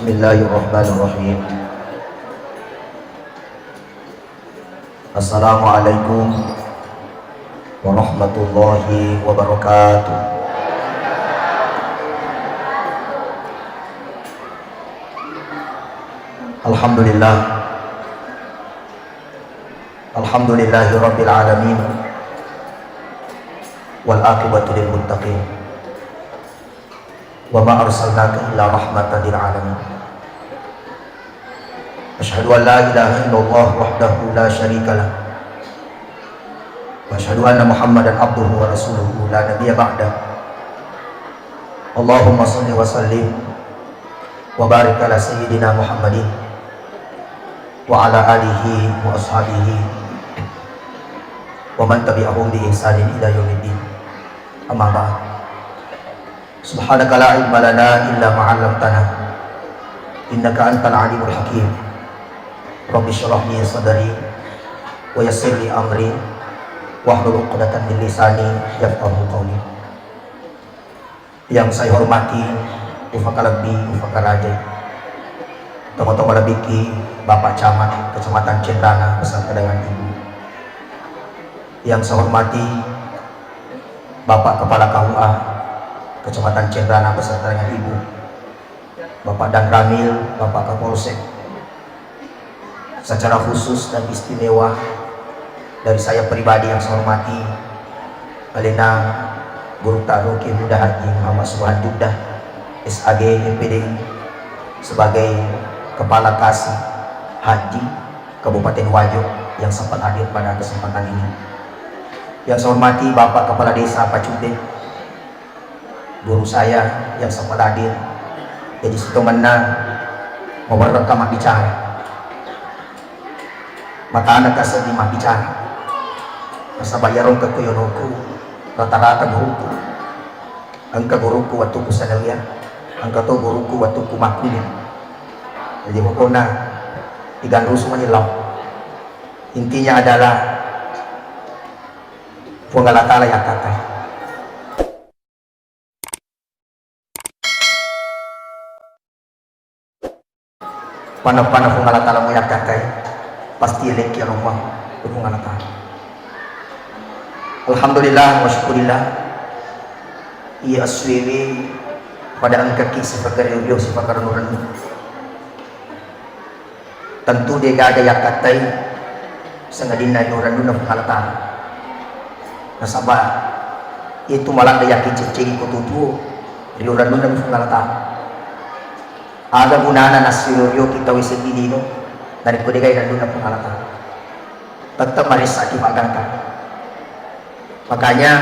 Bismillahirrahmanirrahim. Assalamualaikum warahmatullahi wabarakatuh. Alhamdulillah. Alhamdulillahi rabbil alamin. Wal aqibatu lil muttaqin. Wa ma arsalnaka illa rahmatan lil alamin. Asyhadu an la ilaha illallah wahdahu la syarika lah. Wa asyhadu anna Muhammadan abduhu wa rasuluhu la nabiyya ba'da. Allahumma shalli wa sallim wa barik ala sayyidina Muhammadin wa ala alihi wa ashabihi wa man tabi'ahum bi ihsanin ila yaumiddin. Amma ba'd. Subhanaka la ilma lana illa ma 'allamtana innaka antal alimul hakim. Rabbi shrah li sadri wa yassir li amri wahlul 'uqdatam min lisani yafqahu qawli. Yang saya hormati Ufakalabi, Ufakaraja, tokoh-tokoh Labiki, Bapak Camat Kecamatan Cendana beserta dengan Ibu. Yang saya hormati Bapak Kepala KUA Kecamatan Cendana beserta dengan Ibu, Bapak Dan Ramil, Bapak Kapolsek. Secara khusus dan istimewa dari saya pribadi yang saya hormati Alenang Guru Taruki Muda Haji Muhammad Subhan Judah SAG MPDI sebagai Kepala Kasih Haji Kabupaten Wajo yang sempat hadir pada kesempatan ini. Yang saya hormati Bapak Kepala Desa Pacude, guru saya yang sempat hadir. Jadi situ menang merekam bicara. Mata anak kasih lima bicara. Masa bayaron ke kuyonoku rata-rata guruku. Angka guruku waktu kusanawiyah. Angka to guruku waktu kumakunin. Jadi pokoknya ikan rusuh menyelam. Intinya adalah penggalatala yang kata. Panah-panah penggalatala yang kata. Pasti lek ya rumah penggalatala. Alhamdulillah wa syukurillah. Ia aswiwi pada angka kisah perkara beliau sifat nuran. Tentu dia gak ada yang katai sengadina nuran duna penggalatala. Nasabah itu malah dia yakin cecing kututu di nuran duna penggalatala. Ada gunana nasiyo kita wisiti dino dari kode gaya dan dunia pengalaman tetap maris dimagankan. Makanya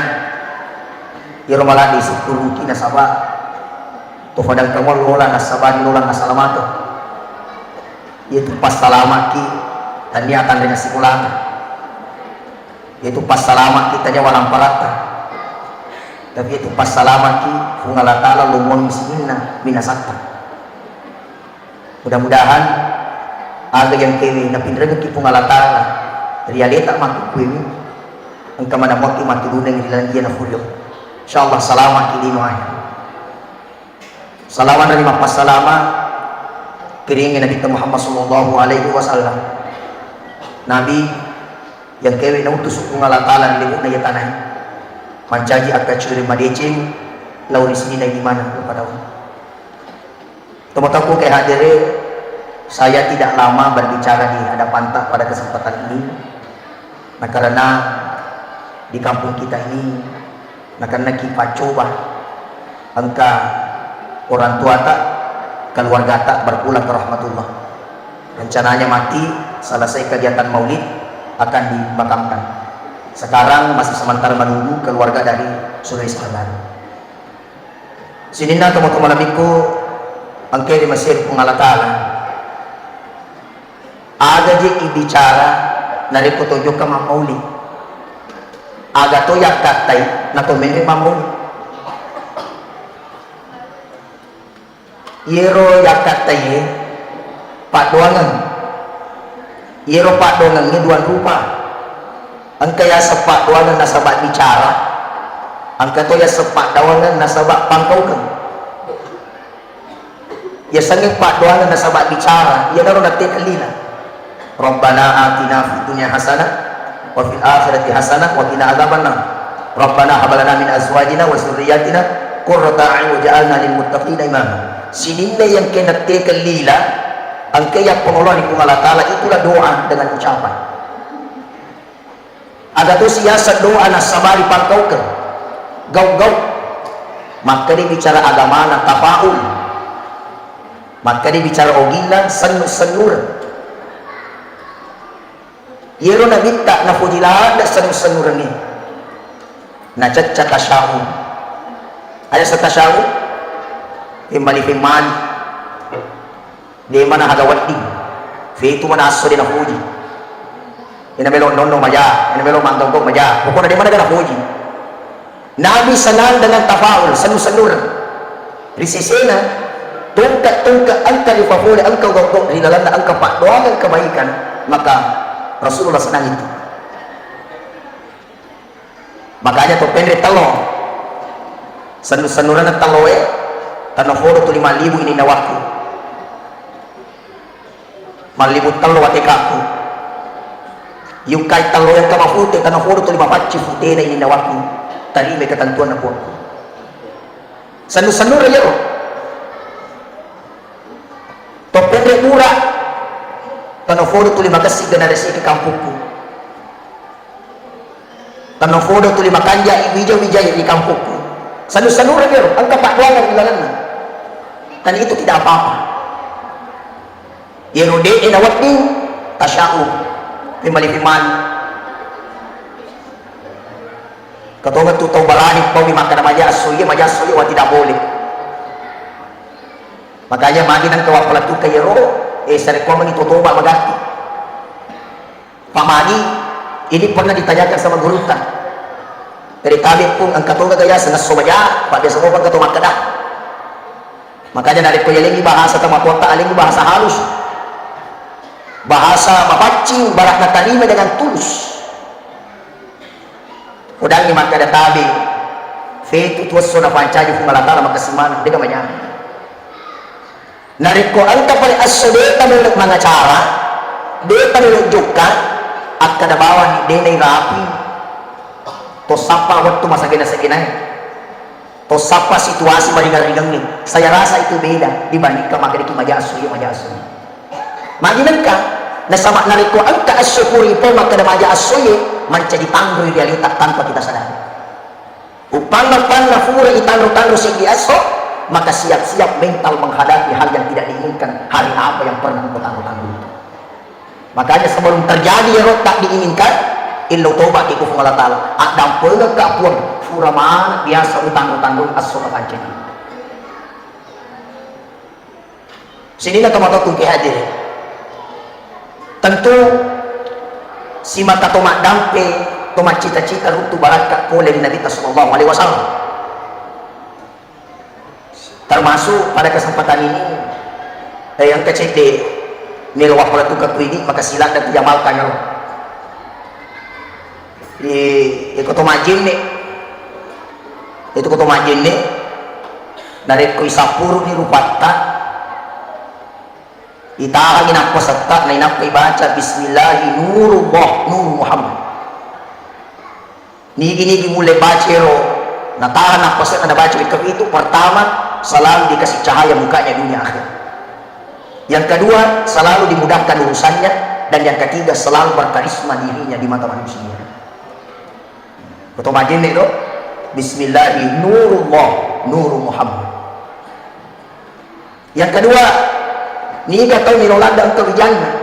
iromalah di sepuluh nasabah tu fadang kamu lola nasabah lola nasalamato yaitu pas salamaki dan dia akan dengan sikulata yaitu pas salamak kita nya walang parata tapi itu pas salamaki fungalatala lumon misminna minasakta. Mudah-mudahan ada yang kewe na pindrang ki pungalatala realita matu kuwi ang kamana mo ki matulunang nilandian na fulyo insyaallah salamat kilino ay salawan dari mapasalama kiringin Nabi Muhammad sallallahu alaihi wasallam nabi yang kewe na utus pungalatala ni na yatanay mancaji akka curi madecing lawan sini na gimana kepada teman-teman kay hadire. Saya tidak lama berbicara di hadapan tak pada kesempatan ini. Nah karena di kampung kita ini, nah karena kita coba angka orang tua tak, keluarga tak berpulang ke rahmatullah. Rencananya mati, selesai kegiatan maulid akan dimakamkan. Sekarang masih sementara menunggu keluarga dari Sulawesi Selatan. Sini na teman-teman amiku, angke di Mesir pengalatala. Aga je ibicara nari kutujuk ka mamauli aga to yak katay na to mene mamauli yero yak katay paduangan yero paduangan ni duan rupa ang kaya sa paduangan na sabat bicara ang katoya sa paduangan na sabat pangkaukan Ya sanging pak doa na sabat bicara, ya naroon natin kalila. Rabbana atina fid dunya hasanah wa fil akhirati hasanah wa qina adzabannar. Rabbana hab lana min azwajina wa dzurriyyatina qurrata a'yun waj'alna lil muttaqina imama. Sininna yang kena kalila, ang kaya pengelola ni Allah Ta'ala itulah doa dengan ucapan. Ada tu siasat doa na sabari pangkau ke gau-gau. Maka dia bicara agama na tafaul. Maka dia bicara ogila senur-senur. Yero na minta na fudilahan na senur-senur ni. Na caca tasyahu. Ada sa tasyahu? Imali-imali. Di mana hagawat din. Fito mana aso din na fuji. Inamelo nono maya. Inamelo manggong maya. Pukuna di mana na fuji. Nabi senang dengan tafaul, senur-senur. Risisena, tungkat-tungkat angka difafuli, angka gogok, rilalan na angka pak doangan kebaikan, maka Rasulullah senang itu. Makanya tu pendek talo, senur-senuran talo tanah foto tu 5.000 ini nawaku. 5.000 talo watekaku. Yung kay talo yang kamafute tanah foto tu 5 paci fute na ini nawaku. Tadi may ketentuan na po. Senur-senur aja oh. Topende murah. Tanoforo tuli makasih generasi ke kampungku. Tanoforo tuli makanja wijaya di kampungku. Senur-senur aja oh. Ang kapak doang ang ilalan na. Dan itu tidak apa-apa. Yerode inawat din tasya'u. Pimali-pimali. Katulad tutong baranik po, makan majasoy wa tidak boleh. Makanya magi ng kawapalat tu kayo sa rekomend itutuba magati. Pamagi, ini pernah ditanyakan sama gurutan. Dari tabi pun ang katulad kaya sa nasumaya, pada sa upang katumakada. Makanya dari kuyalingi bahasa tamatwata, alingi bahasa halus. Bahasa mapacing, barak na tanima dengan tulus. Udang ni maka tabi fetu tuwaso na pancaji kung malatala magkasiman di ka manya nariko ang kapali asode kami mga cara di kami juga at kadabawan di na rapi to sapa waktu masa gina to sapa situasi maringal-ringang ni saya rasa itu beda dibanding ka magadiki majaso maginan ka nasama nariko ang kaasukuri po magkadamaja asoye menjadi tangguh realita tanpa kita sadari. Upang fura itangguh-tangguh segi aso, maka siap-siap mental menghadapi hal yang tidak diinginkan hari apa yang pernah engkau tangguh-tangguh itu. Makanya sebelum terjadi yang tak diinginkan, ilmu tobat ikut Allah Ta'ala. Adam pelak kapuan fura mana biasa utangguh-tangguh aso kapancen. Sinilah kematatung hadir. Tentu si mata tomak dampe, tomak cita-cita rutu barakat oleh Nabi Sallallahu Alaihi Wasallam. Termasuk pada kesempatan ini, yang kecil nilai pola tukar ini maka silat dan diamalkan ya. Ikut tomak jin itu tomak jin dari kuisapuru di rupata. Itahan inak peserta na inak baca Bismillahi nurullah nur Muhammad. Nigi mulai baca natahan nak peserta na baca itu pertama selalu dikasih cahaya mukanya dunia akhir. Yang kedua selalu dimudahkan urusannya dan yang ketiga selalu berkarisma dirinya di mata manusia. Pertama ini itu Bismillahi nurullah nur Muhammad. Yang kedua ni kata milolada engkau jannah,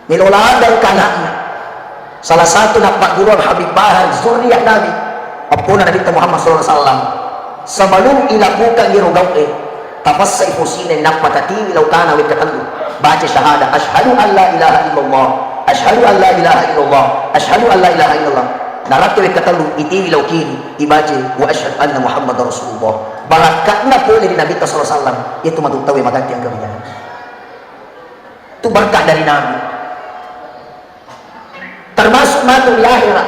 milolada engkau anaknya. Salah satu nak guru Habib Bahar zuriat Nabi apuna Nabi Muhammad SAW sebelum ilakukan girugau tafassai fusina nak patati law kana wa katalu baca syahadah asyhadu an la ilaha illallah asyhadu an la ilaha illallah asyhadu an la ilaha illallah narati wa katalu iti law kini ibaje wa asyhadu anna Muhammadar Rasulullah. Barakatnya boleh di Nabi SAW itu matutawi maganti yang kebijakan itu berkah dari Nabi termasuk matu di akhirat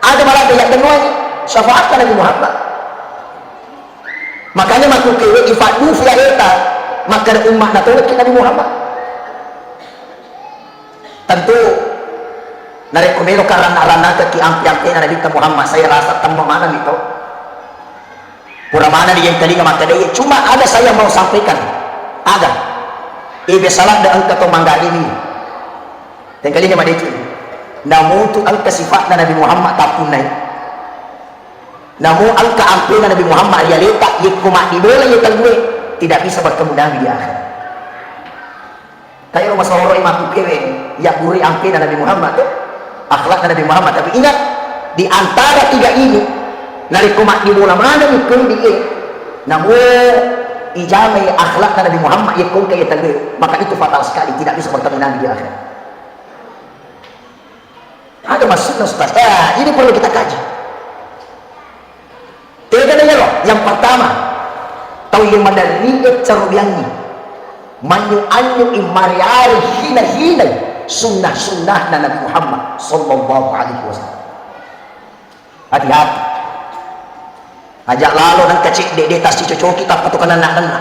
ada malah yang kedua syafaatkan Nabi Muhammad. Makanya maku kewe ifadu via eta maka umat na tolak Nabi Muhammad. Tentu narekomelo karana ke ampi-ampi na Nabi Muhammad. Saya rasa tambah mana itu pura mana dia yang telinga maka dia cuma ada saya mau sampaikan ada ibe salah da angka to mangga ini dan kalinya mah itu namun tu angka sifat Nabi Muhammad tapunai namun angka ampi Nabi Muhammad ya letak yikuma di bola ya tangwe tidak bisa bertemu Nabi di akhir kayak rumah sahoro imam kewe ya buri ampi Nabi Muhammad akhlak Nabi Muhammad. Tapi ingat di antara tiga ini narikuma di bola mana ikut dia namun ijamai akhlak Nabi Muhammad ikut kayak tadi maka itu fatal sekali tidak bisa bertemu Nabi di akhir. Ada maksudnya Ustaz ini perlu kita kaji. Tiga daya loh. Yang pertama tahu yang madariat carubiangi manyu anyu imariari hina sunnah Nabi Muhammad sallallahu alaihi wasallam. Hati-hati ajak lalu dan kecil di tas cucu kita patukan anak-anak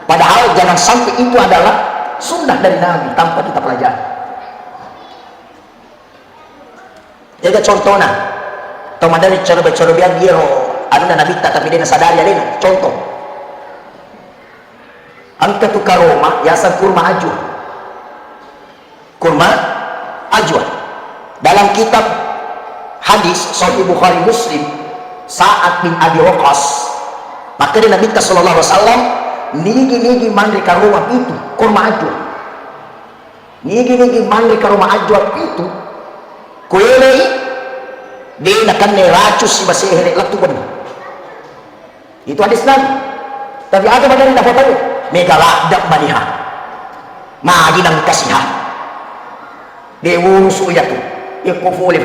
padahal jangan sampai itu adalah sunnah dari Nabi tanpa kita pelajari. Jaga contohnya atau madari cara biar dia ada Nabi tapi dia sadari ada contoh angka tu karoma yasan kurma ajwa dalam kitab hadis Sahih Bukhari Muslim Sa'ad bin Abi Waqqas maka dia Nabi sallallahu alaihi wasallam nigi mandi karuma itu kurma ajwa nigi mandi karuma ajwa itu kuelei dia nakan neracus si basehere latuban itu hadis Nabi. Tapi ada badan dapat tahu megala dak maniha magi nang kasihan dewu suya tu iku boleh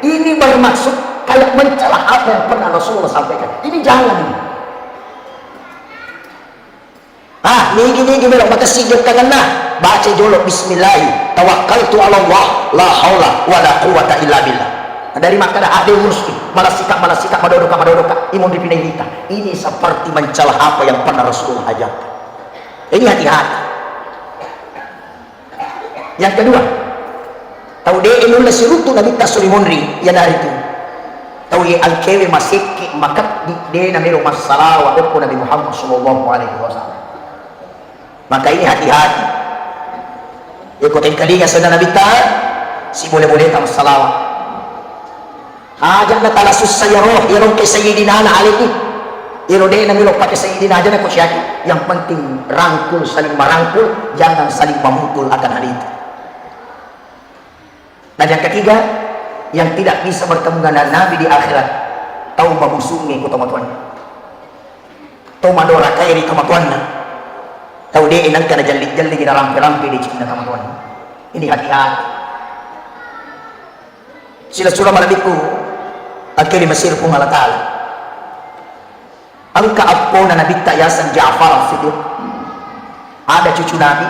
ini bermaksud kayak mencelah apa yang pernah Rasulullah sampaikan. Ini jangan ini. Nigi belok maka sijud kangenna baca jolok bismillah tawakkaltu ala Allah la haula wala quwata illa billah. Dari maka ada urus malah sikap madodoka imun dipindah kita. Ini seperti mencelah apa yang pernah Rasulullah ajarkan. Ini hati-hati. Yang kedua tahu dia inul sirutu Nabi taslimunri ya dari itu tahu ya al-kewi masiki maka dia namiru masalah wa Nabi Muhammad sallallahu alaihi wasallam. Maka ini hati-hati ikutin kalinya sudah Nabi ta'ala si boleh-boleh kamu salawat ajak na talasus sayaroh irong kay Sayyidina na aliki iro dia namiru pakai Sayyidina aja na kusyaki yang penting rangkul saling merangkul jangan saling memukul akan hal itu. Dan yang ketiga yang tidak bisa bertemu dengan Nabi di akhirat tahu mabusungi ku teman-teman tahu madora kairi teman-teman tahu dia inang kana jalli gina rampi-rampi di cinta teman-teman. Ini hati-hati sila surah maladiku akhirnya masir pun Allah Ta'ala angka apo na Nabi Tayasan Ja'far As-Siddiq ada cucu Nabi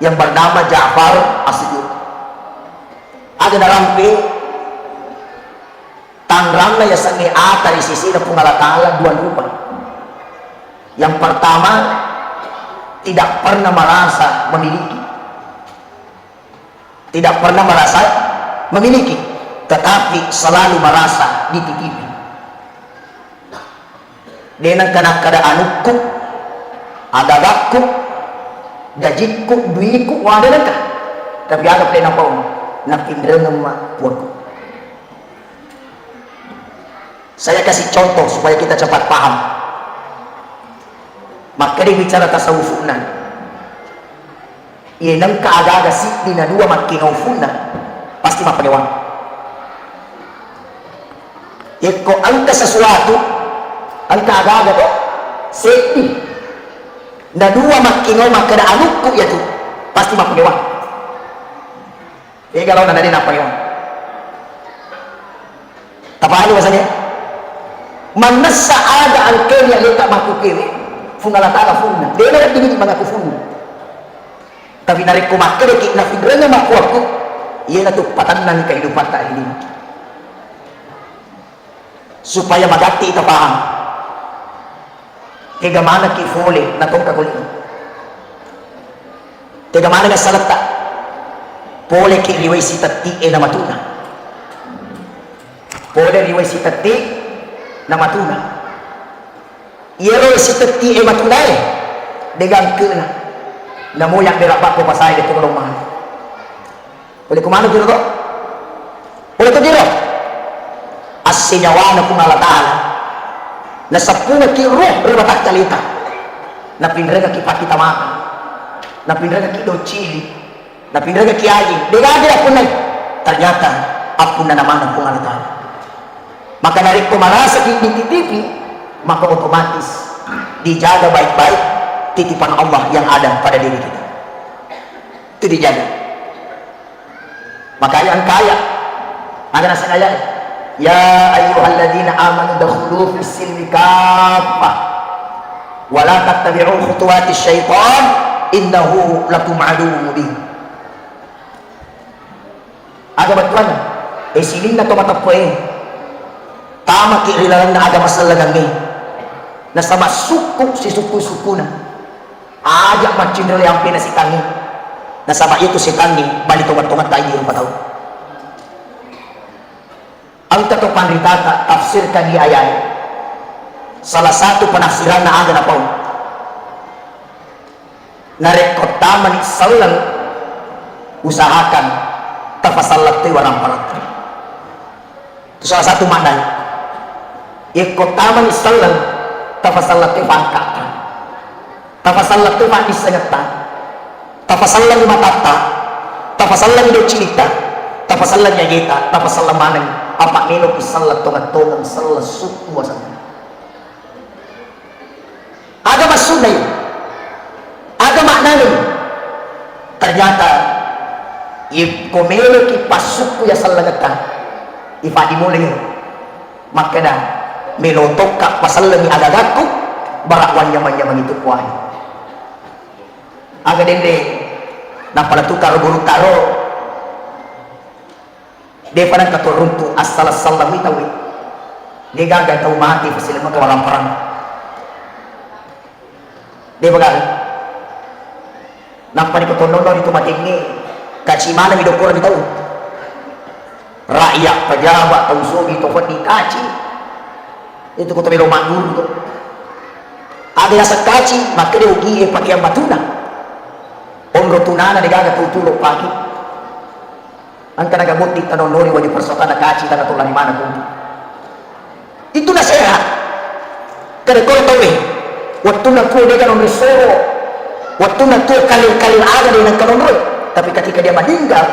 yang bernama Ja'far As-Siddiq ada na rampi tangrang na yasan ni ata di sisi na pun Allah Ta'ala dua rupa. Yang pertama tidak pernah merasa memiliki tetapi selalu merasa dititipi dengan keadaan ada gakku gajiku duiku wadah nakah tapi ada plena pau napindra nama puaku. Saya kasih contoh supaya kita cepat paham. Maka dia bicara tasawufunan nang kaaga-aga di na dua makinaufunan pasti mapadewan iko angka sesuatu angka aga-aga to safety na dua makinau makada anuku ya tu pasti mapadewan kalau na din napadewan tapahali masanya manasa ada ang kenya lita makukiri fungala ta'ala funna dia nak tinggi mga kufunna tapi narik kumakere ki na figranya makuaku iya na tu patanan ni kehidupan tak ini supaya magati kita paham Tiga mana ki fole na tong kaguli. Tiga mana nga salata. Pole ki riway si tati na matuna. Pole riway si tati na matuna. Iyero si tati matuna degang ke na mo yang dirapat ko pasay dito ng mahal. Pole kumano dito to? Pole to dito. As sinyawa na kumalatahan na sa punga ki roh ribatak talita na pinraga ki pakitamakan na pinraga ki docili na pinraga ki aji degade ako na ternyata ako na naman ang pungalatahan. Maka narik ko marasa ki titipi maka otomatis dijaga baik-baik titipan Allah yang ada pada diri kita itu dijaga. Makanya ang kaya ada nasa kaya ya ayyuhalladzina amanu dakhulu fis silmi kaffah wa la tattabi'u khutuwatis syaitan innahu lakum aduwwun mubin. Aga batuan silin na to matapoy tama ki rilalang na aga masalagang ni na sama suku si suku-suku na ajak macindrel yang pinasitangi na sama itu si tangi balik tungat-tungat tayo di rumah tahu. Ang tatopan ritata tafsirkan di ayat salah satu penafsiran na aga na po narekot taman isalang usahakan tafasallat ti warang paratri itu salah satu makna ikot taman isalang tafasallat ti pangkata tafasallat ti pangkisengeta tafasallan matata tafasallan docilita tafasallan nyagita tafasallan manang apa nilo kisallat tungat-tungang salah suku wasana agama sunay agama nani ternyata ikomelo ki pasuku ya salagata ifadi mulai maka na melotok ka pasallan ni agagaku barakwan yaman-yaman itu kuahi aga dende na palatukar guru taro dia pada katurun tu asal salam itu dia gagal tahu mati fasilma kawalan perang dia bagal nampak di kotonono itu mati ini kaci mana hidup kurang tahu rakyat pejabat tahu suami toko di kaci itu kota melo mandur tu ada rasa kaci maka dia ugi pakai batuna om rotunana dia gagal tahu tulok pagi ang kanagabot di tanonori wadi persota na kaci tanah tulang di mana pun itu nasihat kada ko tahu waktu nak ko dia kan resoro waktu nak ko kalil ada di nang kanonori tapi ketika dia meninggal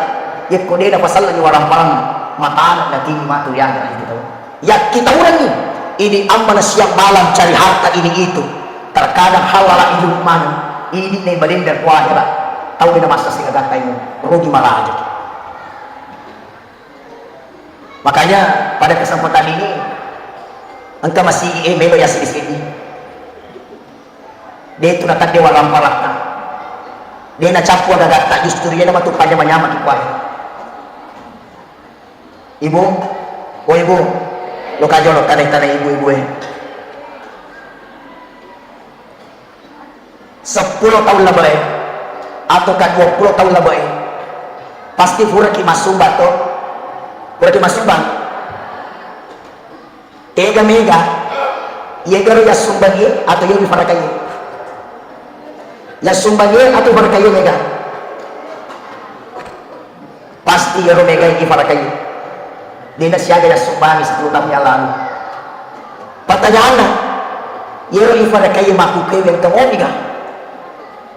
ya ko dia pasal ni warang parang mata na tinggi matu ya gitu ya kita orang ini amanah siang malam cari harta ini itu terkadang halal hidup mana ini nih balindar ku akhirat tahu dia masa sing gatai rugi malah aja. Makanya pada kesempatan ini engkau masih melo ya sedikit ini dia itu natang dewa lampalakna dia na capu agak tak justru dia nama tupanya menyama kikwai ibu oh ibu lo kajolok tanah tanah ibu-ibu 10 tahun lebih atau 20 tahun lebih pasti pura ki masumbat to berarti masumbang ega mega yegaro ya sumbangi atau yogi farakaye ya sumbangi atau farakaye mega pasti yaro mega yogi farakaye dina siaga ya sumbangi 10 tahun yang lalu pertanyaannya yaro yogi farakaye maku kewe kamu mega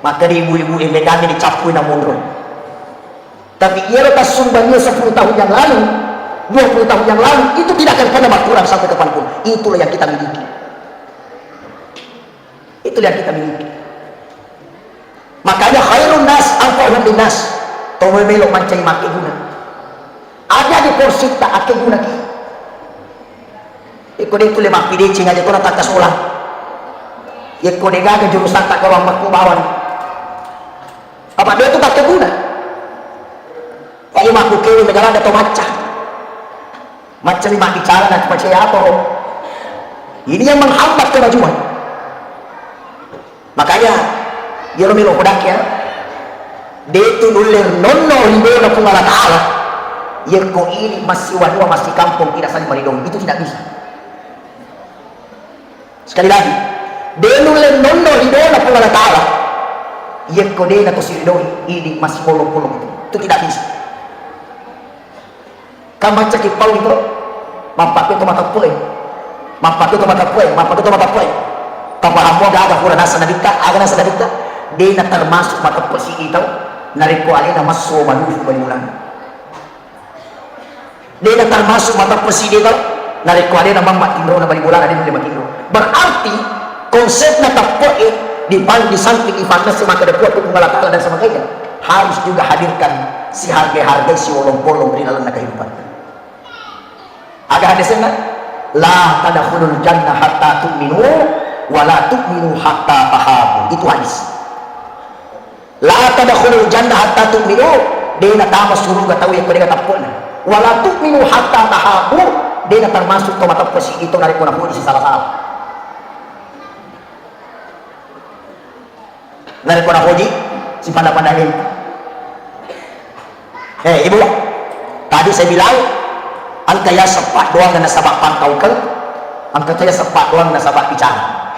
maka di ibu-ibu mega ini dicapuin na mundur tapi yaro tas sumbangi 10 tahun yang lalu 20 tahun yang lalu itu tidak akan pernah berkurang sampai kapanpun. Itulah yang kita miliki. Itulah yang kita miliki. Makanya khairun nas anfa'uhum linnas. Towe melo mancai make guna. Ada di porsi tak ake guna ki. Iko itu lema pide cing aja kona tak sekolah. Iko dega ke jurusan tak orang makubawan. Apa dia itu tak guna? Kayu maku kewe negara ada to macah. Macam lima bicara dan percaya apa ini yang menghambat kemajuan Makanya dia milo kodak ya, dia itu nulir nono ribu na pun Allah Ta'ala. Ya kau ini masih wanua masih kampung tidak saling meridoi, itu tidak bisa. Sekali lagi, dia nulir nono ribu na pun Allah Ta'ala. Ya kau dia na kusirioi ini masih bolong-bolong, itu tidak bisa. Kamu baca kipau itu, mampak itu mata puai, mampak itu mata puai, mampak itu mata puai. Kamu ada kurang nasa nabita, ada nasa nabita, dia na termasuk mata puai itu, nariko alina masuk manusia balimulan. Dia na termasuk mata puai itu, nariko alina mammat indro na balimulan, ada yang indro. Berarti konsep na tapuai di samping ibadah semaka dapat untuk Allah Ta'ala dan sebagainya, harus juga hadirkan si harga-harga si wolong-wolong di dalam kehidupan. Ada hadisnya la tadkhulul jannah hatta tu'minu wa la tu'minu hatta tahabu. Itu hadis. La tadkhulul jannah hatta tu'minu, dena tama surga tahu yang kau tapun. Wa la tu'minu hatta tahabu, dena termasuk kau mata pesi itu narik kau napun si salah-salah. Narik kau napuji si pandai-pandai. Ibu, tadi saya bilang angka ya sepak doang dan sabak pantau ke, angka ya sepak doang dan sabak bicara.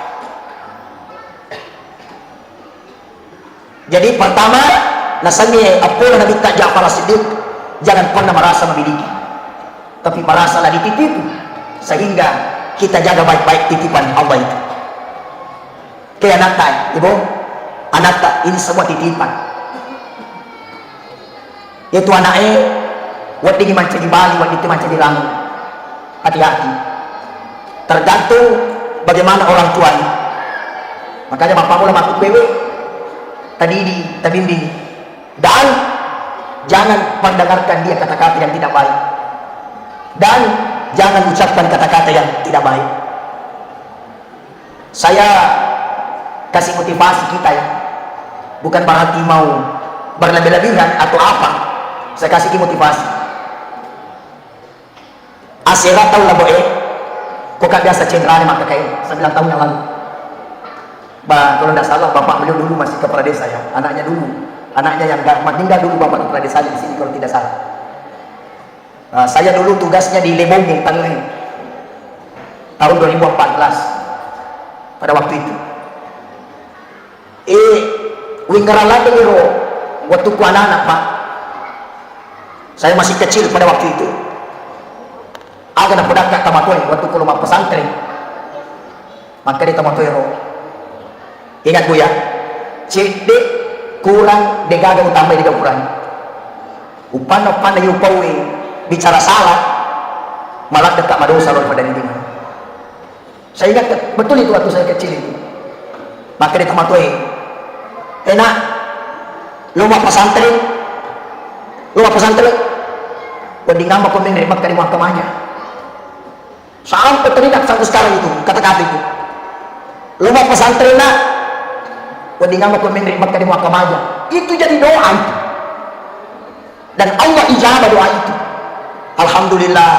Jadi pertama, nasanya apa Nabi Ja'far As-Siddiq, jangan pernah merasa memiliki, tapi merasalah dititipi, sehingga kita jaga baik-baik titipan Allah itu. Kayak anak ibu, anak ini semua titipan. Itu anaknya waktu ini macam di Bali, waktu itu macam di Lampung. Hati-hati. Tergantung bagaimana orang tuanya. Makanya bapakmu lah masuk PW. Tadi bimbing. Dan jangan mendengarkan dia kata-kata yang tidak baik. Dan jangan ucapkan kata-kata yang tidak baik. Saya kasih motivasi kita ya. Bukan berarti mau berlebih-lebihan atau apa. Saya kasih motivasi. Asira tahu lah boe, kok kan biasa cenderanya maka kayak 9 tahun yang lalu. Kalau tidak salah bapak beliau dulu masih kepala desa ya, anaknya yang meninggal dulu bapak kepala desa di sini kalau tidak salah. Saya dulu tugasnya di Lebongeng Tangerang tahun 2014 pada waktu itu. Winggaran lagi waktu ku anak-anak pak, saya masih kecil pada waktu itu. Aga na pedak tamatoy waktu ko lumang pesantren. Maka di tamatoy ro. Ingat bu ya, cede kurang degaga utama di kurang. Upan na yupawi bicara salah malah dekat madosa loh pada diri. Saya ingat betul itu waktu saya kecil itu. Maka di tamatoy, enak lumang pesantren, Wadi ngamba ko mengri makka di mahkamahnya. Sampai teringat sampai sekarang itu kata-kata itu. Lumah pesantren nak, wadi ngamba ko mengri makka di mahkamahnya. Itu jadi doa itu. Dan Allah ijabah doa itu. Alhamdulillah.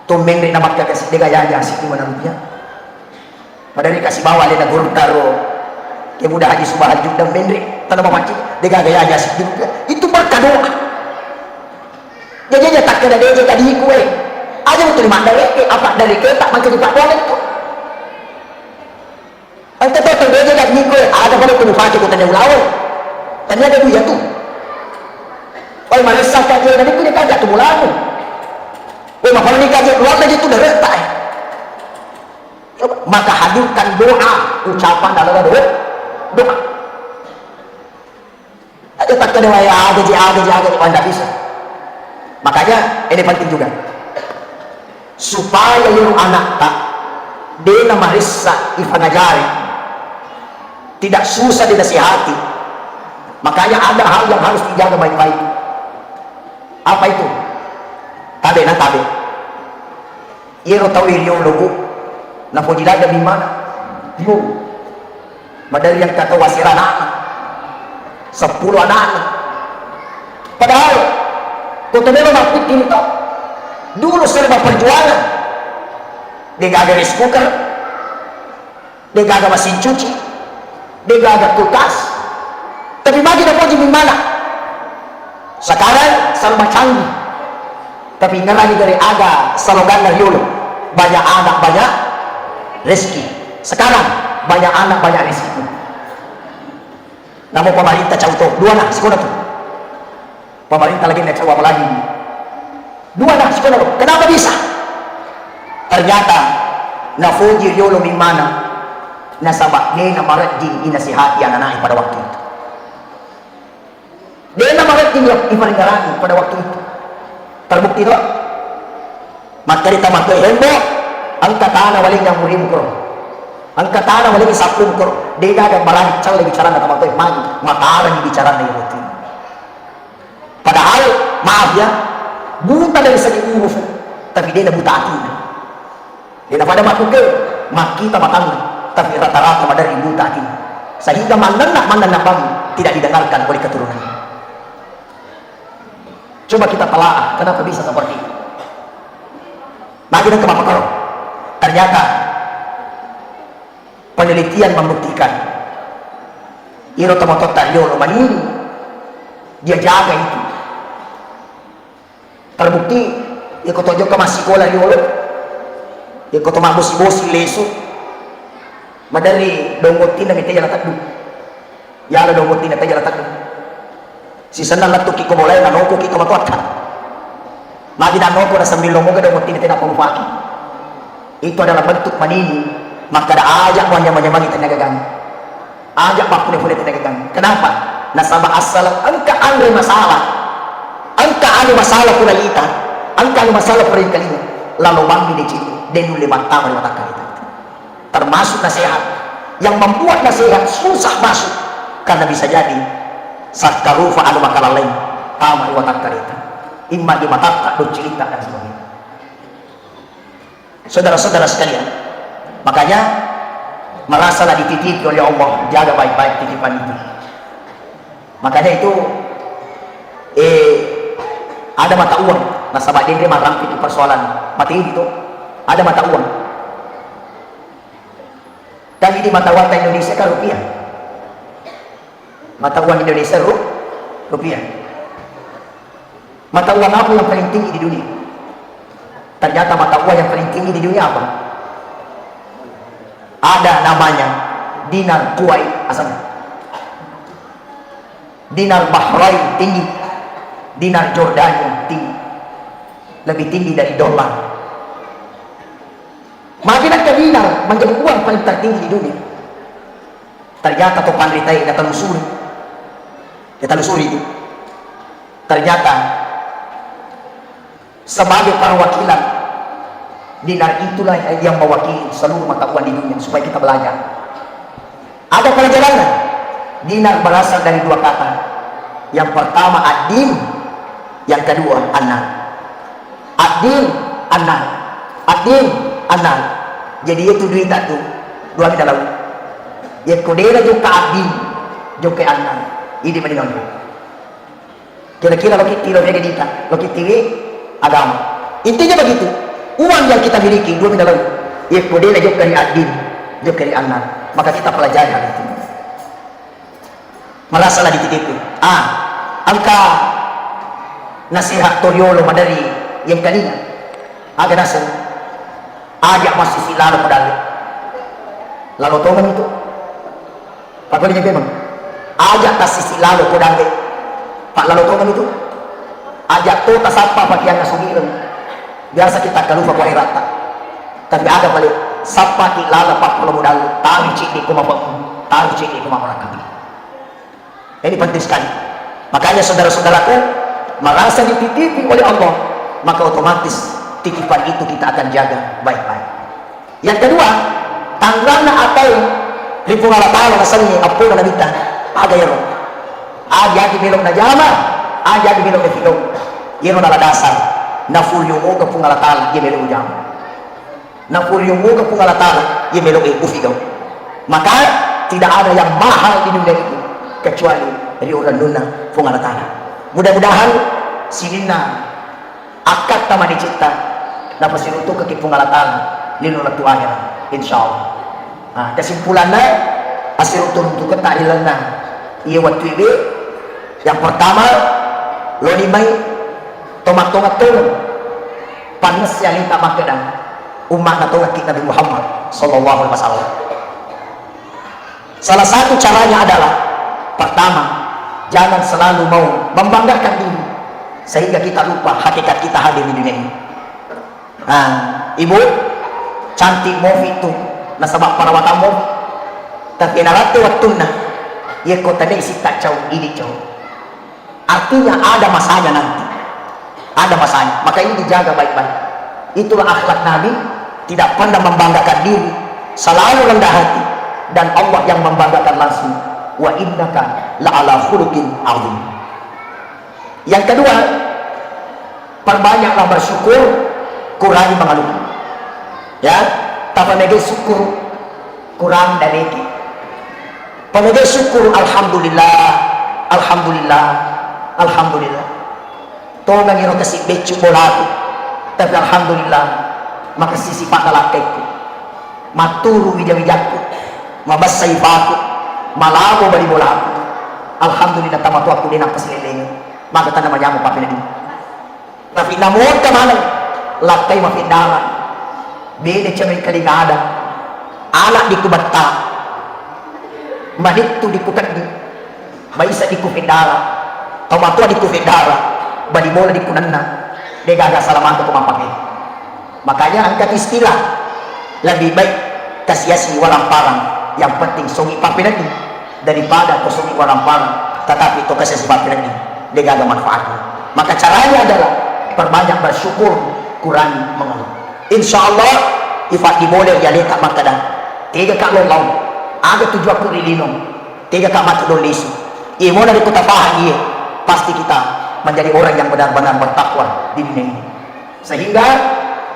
Tuh mengri na makka kasih degaya aja sih di mana rupiah. Padahal dikasih bawa lena guru taro. Kemudah haji subah juga mengri tanah mamaci degaya aja sih. Itu berkah doa. Jadi tak kena dia tadi kue. Aja betul mak dari apa dari kita makin di Papua itu. Ante betul dia jadi kue. Ada pada tuh fakir kita yang lawan. Ternyata dia tuh. Oh manusia kaji dari punya kaji tuh mulamu. Oh makanya ni kaji luar lagi tuh dari tak. Maka hadirkan doa ucapan dalam doa. Aja tak kena ada anda bisa. Makanya ini penting juga supaya yung anak tak dia na marissa ipanagari tidak susah dinasihati. Makanya ada hal yang harus dijaga baik-baik. Apa itu? Tabi iro tawir yung logo na po dilaga di mana yung madali yang katawasira anak 10 anak. Padahal kung tumelo mapitin ito, dulu serba perjuangan. Dia gaga rice cooker, dia gaga mesin cuci, dia agak kulkas. Tapi bagi dapat di mana? Sekarang serba canggih. Tapi ngerani dari aga slogan dari dulu. Banyak anak banyak rezeki. Sekarang banyak anak banyak rezeki. Namun pemerintah contoh dua nak sekolah tu. Pemerintah lagi nak coba lagi. Dua nak sekolah tu. Kenapa bisa? Ternyata nafuji dulu di mana? Nasabak dia namarat din inasihati anak-anak pada waktu itu. Dia namarat din iparingarani pada waktu itu. Terbukti tu. Maka ditamakai hembo angka tanah waling yang murim kuro. Angka tanah waling isaplum kuro. Dia ada barang cal bicara na tamakai magi mataran bicara na itu. Padahal maaf ya, buta dari segi uruf, tapi dia buta hati. Dia pada makuke mak kita matang, tapi rata-rata dari buta hati. Sehingga mana nak bagi tidak didengarkan oleh keturunan. Coba kita telah kenapa bisa seperti itu. Lagi dan kemana ternyata penelitian membuktikan iro tomatota yolo ini dia jaga itu. Terbukti ikut ojo ke masih sekolah yolo ikut omak bosi lesu madari dongotin na mitay latak du yala dongotin na tayo latak du si sana latuk kiko mulai nanoko kiko matuat magi nanoko na sambil lomo ka dongotin na tayo napulupaki. Itu adalah bentuk manini. Maka ada ajak manyamang kita nagagang ajak makune-kune kita nagagang. Kenapa? Nasaba asal angka andre masalah pula kita angka anu masalah pula kalinya lalu banggi di sini denu lebat tahu lewat akal itu. Termasuk nasihat yang membuat nasihat susah masuk karena bisa jadi sakarufa anu makalah lain tahu lewat akal itu imma di mata tak cerita dan sebagainya. Saudara-saudara sekalian, makanya merasalah dititipi oleh Allah, jaga baik-baik titipan itu. Makanya itu ada mata uang. Nasabah dia marang itu persoalan mati itu ada mata uang. Dan ini mata uang Indonesia kan rupiah. Mata uang Indonesia rupiah. Mata uang apa yang paling tinggi di dunia? Ternyata mata uang yang paling tinggi di dunia apa? Ada namanya dinar Kuwait asalnya. Dinar Bahrain tinggi. Dinar Jordania tinggi. Lebih tinggi dari dolar. Makin ke dinar menjadi uang paling tertinggi di dunia. Ternyata topan ritai kita telusuri itu. Ternyata sebagai perwakilan dinar itulah yang mewakili seluruh mata uang di dunia supaya kita belajar. Ada pelajaran. Dinar berasal dari dua kata. Yang pertama ad-din, yang kedua anak. Ad-din, anak. Ad-din, anak. Jadi itu duit itu dua kita lalu. Ya kodera juga ad-din, juga anak. Ini mendengar. Kira-kira lo kita agama. Intinya begitu. Uang yang kita miliki dua minggu lalu, ya kodenya juga dari adin, juga dari anak. Maka kita pelajari hal itu. Merasalah dititipi. Angka nasihat Toryolo madari yang kalinya. Agak nasihat. Ajak masih silalu modal. Lalu tongan itu. Pak boleh memang. Ajak kasih silalu modal. Pak lalu tongan itu. Ajak tuh tasapa pakaian nasugiran. Biasa kita kalupa kwa irata. Tapi ada balik sapa kilala pak kalau modal tahu cik kumaparakami. Ini penting sekali. Makanya saudara-saudaraku merasa dititipi oleh Allah, maka otomatis titipan itu kita akan jaga baik-baik. Yang kedua, tangrana atau ripungalatala nasangi apo na nabita aga yero. Aga di bilog na jama, aga di bilog na filog. Yero na dasar. Nafuryungo ka pungalatala yemelo ujam. Nafuryungo ka pungalatala yemelo ufigaw. Maka tidak ada yang mahal di dunia itu kecuali dari orang nuna pungalatala. Mudah-mudahan sinina akad tama dicipta na pasinuto ka pungalatala linulatu akhirat insyaallah. Kesimpulannya asir turun tu kata hilangna ia waktu ini yang pertama lo ni mai tomat-tomat turun panas yang kita makan umat atau Nabi Muhammad sallallahu alaihi wasallam. Salah satu caranya adalah pertama, jangan selalu mau membanggakan diri sehingga kita lupa hakikat kita hadir di dunia ini. Nah, ibu cantik mau itu nasabak perawatan mau tapi narate waktuna ya kota ini isi tak jauh ini jauh. Artinya ada masanya nanti, ada masanya, maka ini dijaga baik-baik. Itulah akhlak Nabi, tidak pernah membanggakan diri, selalu rendah hati, dan Allah yang membanggakan langsung. Wa innaka la'ala khuluqin azim. Yang kedua, perbanyaklah bersyukur, kurangi mengeluh. Ya, tapamege syukur kurang dan iki. Pamege syukur alhamdulillah, alhamdulillah, alhamdulillah. To ngiro kasih becu bolatu. Tapi alhamdulillah, maka sifat lalakaiku maturu wijawijaku mabasaifaku malago bali bolaku alhamdulillah tamatu aku dinang pasileleng maka tanah majamu papinadi tapi namun kemana lakai mafindara bede cemai kalingada anak di kubata manit tu di kukadi baisa di kufindara tamatu di kufindara bali bola di kunanna degaga salaman tu kumapakai. Makanya angkat istilah lebih baik kasiasi walang parang, yang penting songi papinadi daripada kosongi walang parang tetapi itu kasiasi papinadi degaga manfaatnya. Maka caranya adalah perbanyak bersyukur, kurangi mengeluh. Insyaallah ifat dimoleh ya letak makadang 3 kak law aga 7 aku lilinong 3 kak mati dolisi imo dari kota pahang iya pasti kita menjadi orang yang benar-benar bertakwa di dunia ini, sehingga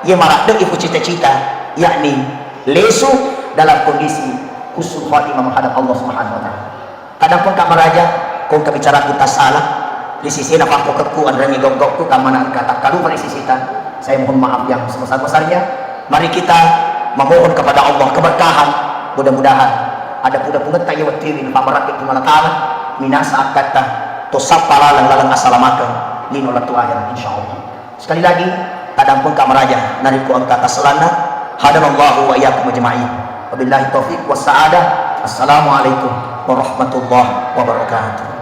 ia marak ibu cita-cita yakni lesu dalam kondisi husnul khatimah menghadap Allah Subhanahu wa taala. Kadang pun kak meraja kau kebicara kita salah di sisi nafak keku andrangi gogokku kamana kata kalau pada sisi saya mohon maaf yang sebesar-besarnya. Mari kita memohon kepada Allah keberkahan, mudah-mudahan ada puda-puda tayo watiri pamarak itu malakala minasa akata tosap palalang lalang asalamakang linolatu akhirat insyaallah. Sekali lagi kadang pun kamaraja nariku ang kata selana hadanallahu wa iyyakum ajma'in wabillahi taufiq was sa'adah. Assalamualaikum warahmatullahi wabarakatuh.